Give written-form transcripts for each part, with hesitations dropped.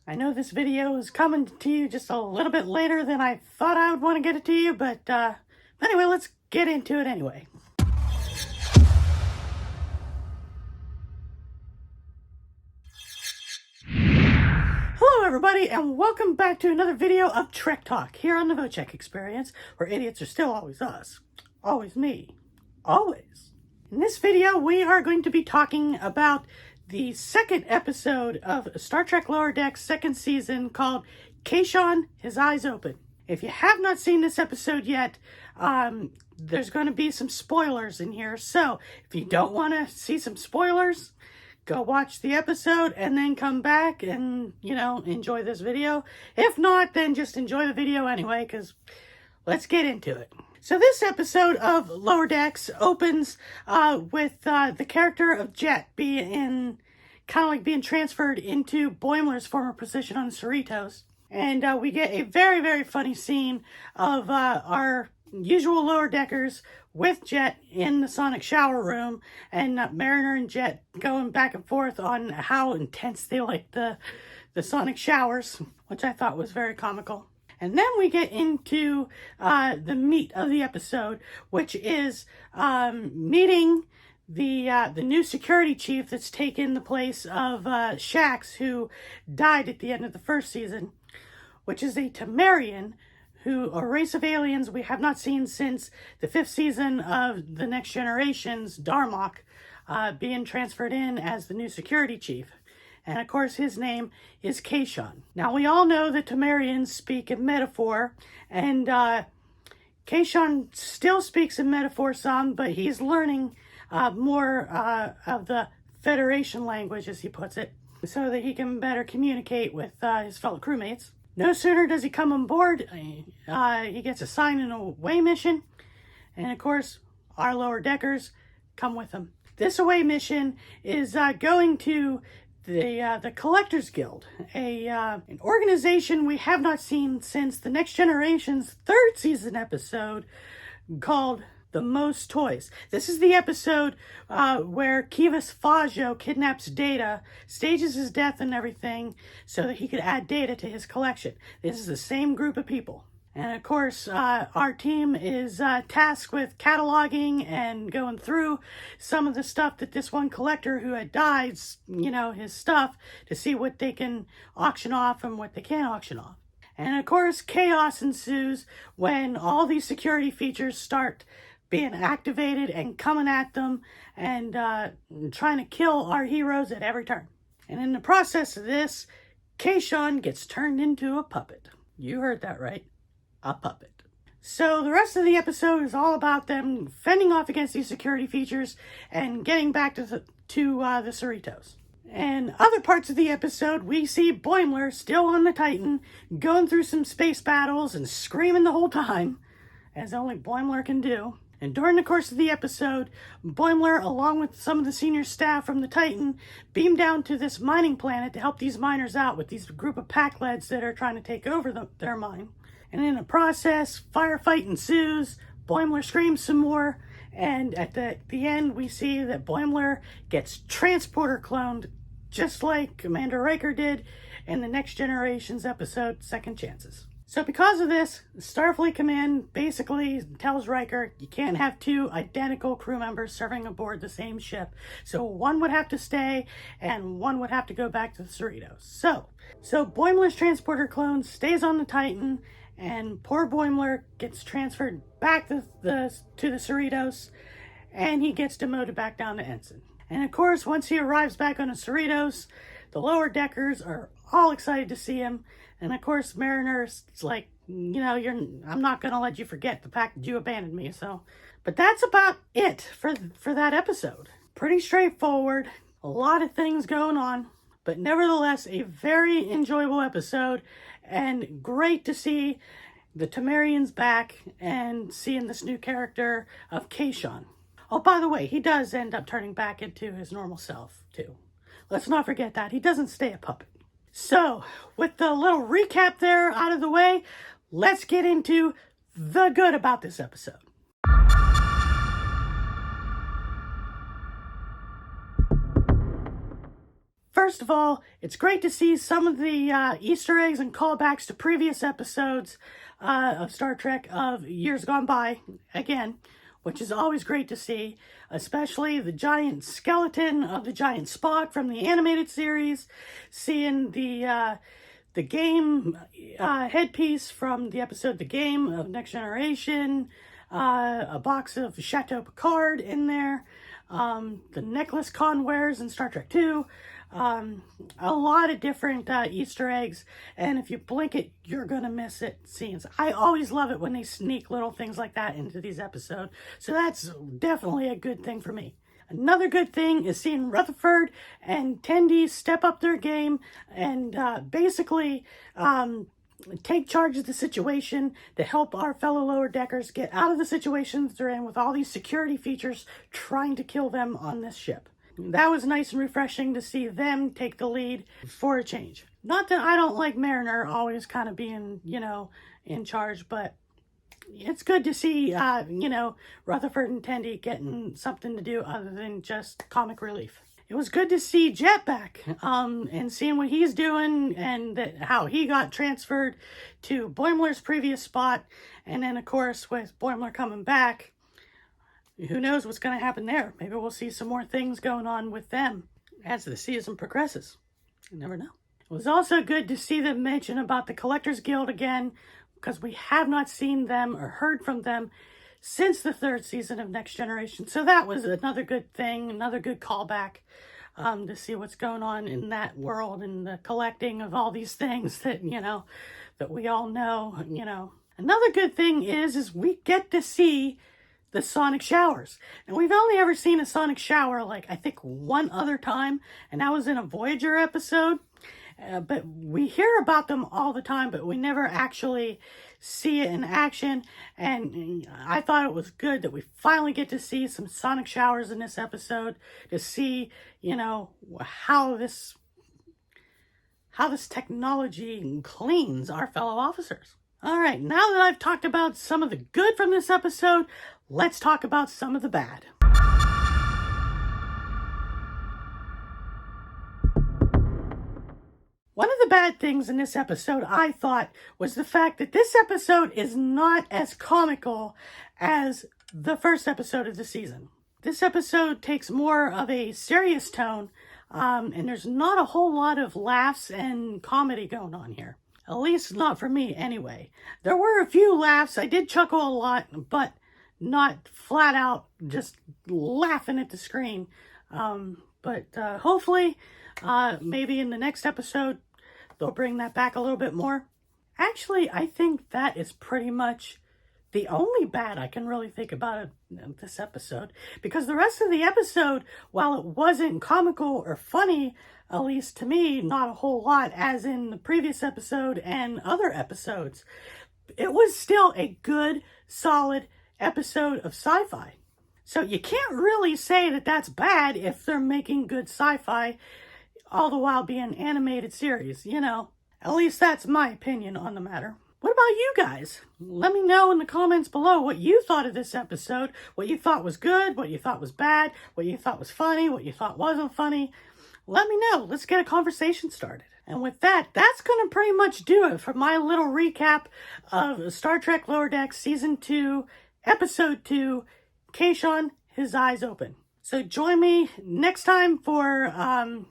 I know this video is coming to you just a little bit later than I thought I would want to get it to you, but anyway, let's get into it anyway. Hello everybody, and welcome back to another video of Trek Talk here on the Vochek Experience, where idiots are still always us. Always me. Always. In this video, we are going to be talking about the second episode of Star Trek Lower Decks second season called Kayshon, His Eyes Open. If you have not seen this episode yet, there's going to be some spoilers in here. So if you don't want to see some spoilers, go watch the episode and then come back and, enjoy this video. If not, then just enjoy the video anyway, because let's get into it. So this episode of Lower Decks opens with the character of Jet being transferred into Boimler's former position on the Cerritos. And we get a very, very funny scene of our usual Lower Deckers with Jet in the Sonic shower room, and Mariner and Jet going back and forth on how intense they like the Sonic showers, which I thought was very comical. And then we get into the meat of the episode, which is meeting the new security chief that's taken the place of SHAK, who died at the end of the first season, which is a Temerian, a race of aliens we have not seen since the 5th season of The Next Generation's Darmok, being transferred in as the new security chief. And of course, his name is Kayshon. Now, we all know that Temerians speak in metaphor, and Kayshon still speaks in metaphor some, but he's learning more of the Federation language, as he puts it, so that he can better communicate with his fellow crewmates. No sooner does he come on board, he gets assigned an away mission, and of course, our Lower Deckers come with him. This away mission is going to the Collectors Guild, an organization we have not seen since The Next Generation's 3rd season episode called The Most Toys. This is the episode where Kivas Fajo kidnaps Data, stages his death and everything so that he could add Data to his collection. This is the same group of people. And of course, our team is tasked with cataloging and going through some of the stuff that this one collector who had died, his stuff, to see what they can auction off and what they can't auction off. And of course, chaos ensues when all these security features start being activated and coming at them and trying to kill our heroes at every turn. And in the process of this, Kayshon gets turned into a puppet. You heard that right. A puppet. So the rest of the episode is all about them fending off against these security features and getting back to the Cerritos. And other parts of the episode, we see Boimler still on the Titan, going through some space battles and screaming the whole time, as only Boimler can do. And during the course of the episode, Boimler, along with some of the senior staff from the Titan, beam down to this mining planet to help these miners out with these group of pack-leads that are trying to take over their mine. And in the process, firefight ensues, Boimler screams some more, and at the end we see that Boimler gets transporter cloned, just like Commander Riker did in the Next Generation's episode, Second Chances. So because of this, Starfleet Command basically tells Riker, you can't have 2 identical crew members serving aboard the same ship. So one would have to stay, and one would have to go back to the Cerritos. So Boimler's transporter clone stays on the Titan, and poor Boimler gets transferred back to the Cerritos, and he gets demoted back down to ensign. And of course, once he arrives back on the Cerritos, the Lower Deckers are all excited to see him. And of course, Mariner's like, I'm not going to let you forget the fact that you abandoned me. But that's about it for that episode. Pretty straightforward, a lot of things going on, but nevertheless, a very enjoyable episode, and great to see the Temerians back and seeing this new character of Kayshon. Oh, by the way, he does end up turning back into his normal self, too. Let's not forget that. He doesn't stay a puppet. So, with the little recap there out of the way, let's get into the good about this episode. First of all, it's great to see some of the Easter eggs and callbacks to previous episodes of Star Trek of years gone by, again, which is always great to see, especially the giant skeleton of the giant Spock from the animated series, seeing the game headpiece from the episode The Game of Next Generation, a box of Chateau Picard in there, the necklace Khan wears in Star Trek 2, a lot of different Easter eggs, and if you blink it, you're gonna miss it scenes. I always love it when they sneak little things like that into these episodes, so that's definitely a good thing for me. Another good thing is seeing Rutherford and Tendi step up their game and basically take charge of the situation to help our fellow lower deckers get out of the situations they're in with all these security features trying to kill them on this ship. That was nice and refreshing to see them take the lead for a change. Not that I don't like Mariner always kind of being, in charge, but it's good to see, Rutherford and Tendi getting something to do other than just comic relief. It was good to see Jet back, and seeing what he's doing and how he got transferred to Boimler's previous spot. And then, of course, with Boimler coming back, who knows what's going to happen there. Maybe we'll see some more things going on with them as the season progresses. You never know. It was also good to see them mention about the Collectors Guild again, because we have not seen them or heard from them since the 3rd season of Next Generation. So that was another good thing, another good callback to see what's going on in that world and the collecting of all these things that, that we all know, Another good thing is we get to see the sonic showers. And we've only ever seen a sonic shower, I think one other time, and that was in a Voyager episode. But we hear about them all the time, but we never actually see it in action. And I thought it was good that we finally get to see some sonic showers in this episode to see, how this technology cleans our fellow officers. All right, now that I've talked about some of the good from this episode, let's talk about some of the bad. One of the bad things in this episode, I thought, was the fact that this episode is not as comical as the first episode of the season. This episode takes more of a serious tone, and there's not a whole lot of laughs and comedy going on here. At least not for me, anyway. There were a few laughs. I did chuckle a lot, but not flat out just laughing at the screen. But hopefully, maybe in the next episode, they'll bring that back a little bit more. Actually, I think that is pretty much the only bad I can really think about in this episode. Because the rest of the episode, while it wasn't comical or funny, at least to me, not a whole lot, as in the previous episode and other episodes, it was still a good, solid episode of sci-fi. So you can't really say that that's bad if they're making good sci-fi, all the while being an animated series, At least that's my opinion on the matter. What about you guys? Let me know in the comments below what you thought of this episode, what you thought was good, what you thought was bad, what you thought was funny, what you thought wasn't funny. Let me know. Let's get a conversation started. And with that, that's going to pretty much do it for my little recap of Star Trek Lower Decks Season 2, Episode 2, Kayshon, His Eyes Open. So join me next time for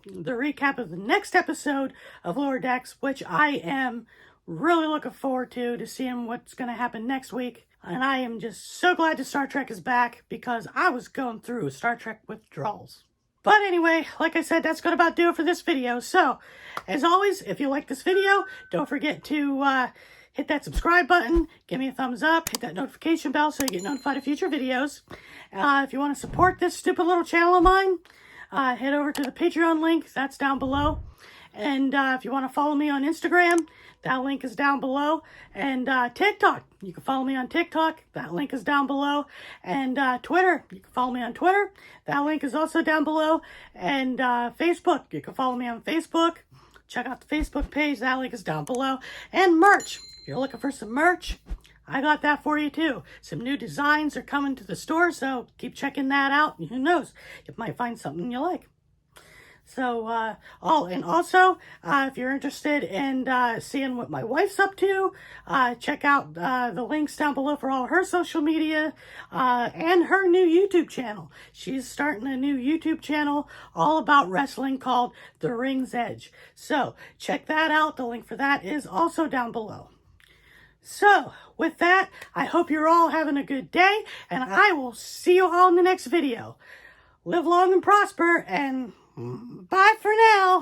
the recap of the next episode of Lower Decks, which I am really looking forward to seeing what's going to happen next week. And I am just so glad that Star Trek is back, because I was going through Star Trek withdrawals. But anyway, like I said, that's going to about do it for this video. So, as always, if you like this video, don't forget to hit that subscribe button, give me a thumbs up, hit that notification bell so you get notified of future videos. If you want to support this stupid little channel of mine, head over to the Patreon link. That's down below. And if you want to follow me on Instagram, that link is down below. And TikTok, you can follow me on TikTok. That link is down below. And Twitter, you can follow me on Twitter. That link is also down below. And Facebook, you can follow me on Facebook. Check out the Facebook page. That link is down below. And merch. If you're looking for some merch, I got that for you too. Some new designs are coming to the store, so keep checking that out. Who knows, you might find something you like. So, also, if you're interested in seeing what my wife's up to, check out the links down below for all her social media and her new YouTube channel. She's starting a new YouTube channel all about wrestling called The Ring's Edge. So, check that out. The link for that is also down below. So, with that, I hope you're all having a good day, and I will see you all in the next video. Live long and prosper, and bye for now.